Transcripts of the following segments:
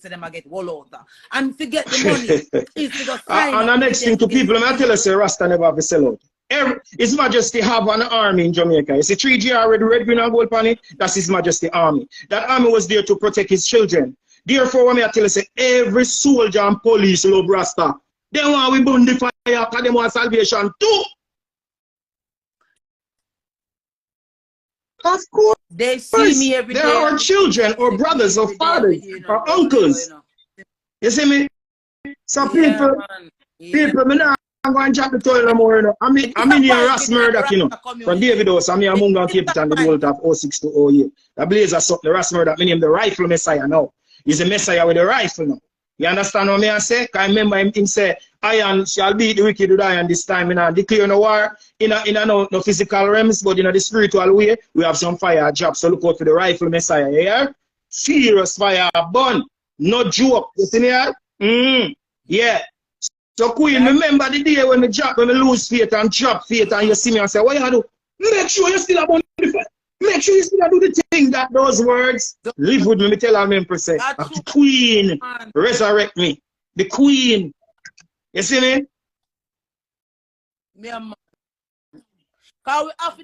them I get wall out. And forget the money. It's to and the next thing to people, I tell you, say Rasta never have to sell out. His Majesty have an army in Jamaica. You see 3G already red, green and gold on it. That's His Majesty army. That army was there to protect his children. Therefore, when I tell you, say every soldier and police love Rasta. They want we burn the fire because they want salvation too. Of course. They see me every day. They are our children or brothers or fathers or uncles. You see me? Some people, me not go and drop the toilet more, you know. I'm in here Ross Murdoch, you know. From David House, I'm here among the Cape Town, the world of 06 to 08. The blazer something, the Ross Murdoch, me name the Rifle Messiah now. He's a Messiah with a rifle now. You understand what I say? I remember him say, iron shall beat the wicked with iron this time. You know, declare no war in no physical realms, but in the spiritual way, we have some fire drop. So look out for the Rifle Messiah here. Serious fire burn. No joke. You see me? Yeah. So Queen, remember the day when we lose faith and drop faith and you see me and say, what you do? Make sure you still about the fight. Make sure you still do the thing that those words live with me tell our Empress. The Queen resurrect me. The Queen. You see me? Because we have to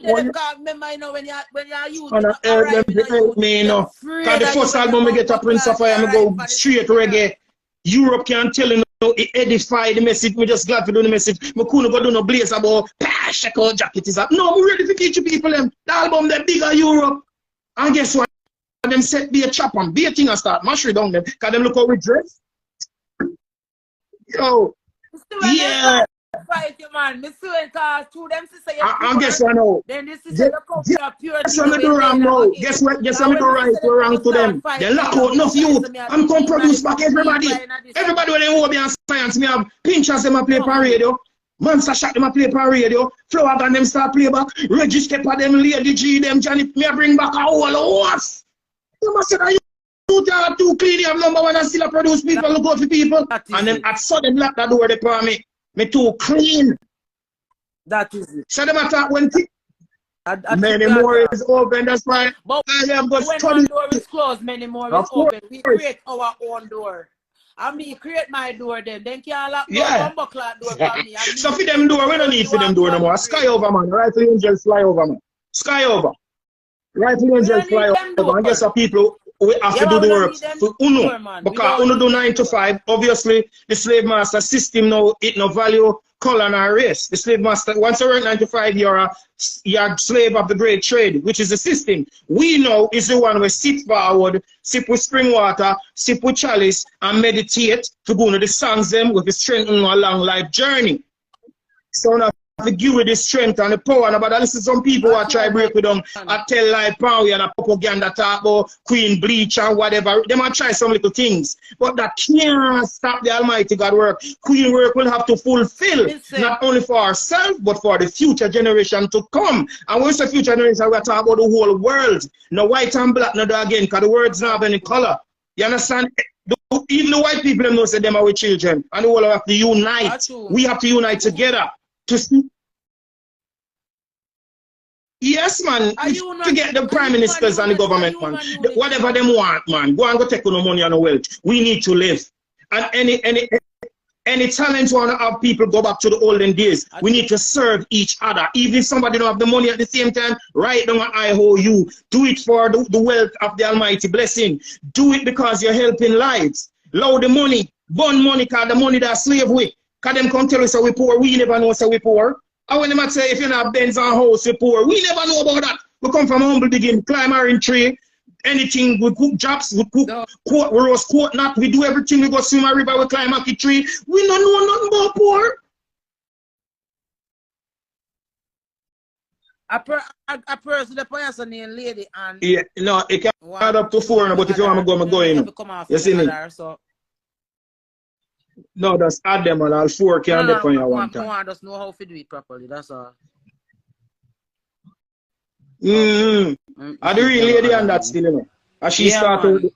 remember, you know, when you're youth. Me, you know. Because the first album we get a Prince of Fire, I go straight reggae. Europe can tell you, it edify the message. Me just glad to do the message. Me couldn't go do no blaze about check out jacket is up. No, we ready to teach you people them. The album they bigger Europe. And guess what? Them set be a chop and be a thing and start mash it down them. Cause them look how we dress. Yo. Yeah. Fight you, man. Me swear, cause to them say I guess what now. Then this is the pure. Guess what me do wrong now. Guess what me do right or wrong to them. They lock out enough youth and come produce back everybody. Everybody when they hobby and science, me have pinchers them a play per radio. Monster shot them a play per radio. Flower gun them start play back. Register for them, Lady G them, Johnny me bring back a whole horse. You must say that you are too clean. You have number one and still produce people who go for people. And then at sudden lock that door they for me. Me too clean. That is it. So them attack when many more is open, that's why but I have got when one door is closed, many more is open. We create our own door. And me create my door then can't lock door for me. So for them door, we don't need for them door no more. Sky over man, Rifle Angels fly over man. Sky over. Rifle Angels fly over. And guess what people we have to do the work for UNO. Because UNO do 9 to 5. Obviously, the slave master system now it no value color and race. The slave master, once you work 9 to 5, you're a slave of the great trade, which is the system. We know is the one where sit forward, sip with spring water, sip with chalice, and meditate to go into the songs them with the strength in a long life journey. So now to give you the strength and the power. And about listen some people who try break with them and tell like power and a propaganda talk about Queen Bleach and whatever. They might try some little things. But that can't stop the Almighty God work. Queen work will have to fulfill not only for ourselves but for the future generation to come. And when we say future generation, we're talking about the whole world. No white and black, no again, because the words don't have any color. You understand? Even the white people know say them are our children. And the world have to unite. We have to unite together. To see. Yes, man. Forget the prime ministers and the government, man. Whatever them want, man. Go and go take no money and no wealth. We need to live. And any talent want to have people go back to the olden days. We need to serve each other. Even if somebody don't have the money at the same time, write down an IOU. Do it for the wealth of the Almighty blessing. Do it because you're helping lives. Load the money. Burn money because the money that slave with. Because them come tell us so we poor, we never know so we poor. And when them say if you're not Benz and house, you poor, we never know about that. We come from humble beginning, climb iron tree, anything, we cook jobs, we cook court, we roast court nut, we do everything, we go swim a river, we climb a tree. We don't know nothing about poor. A person, the person named Lady and yeah, no, it can add up to 4, but if you want to go, I'm going. You see me? No, just add them and all 4 can depend on you one time. I just know how to do it properly, that's all. And the real lady and that still, you know. As she started,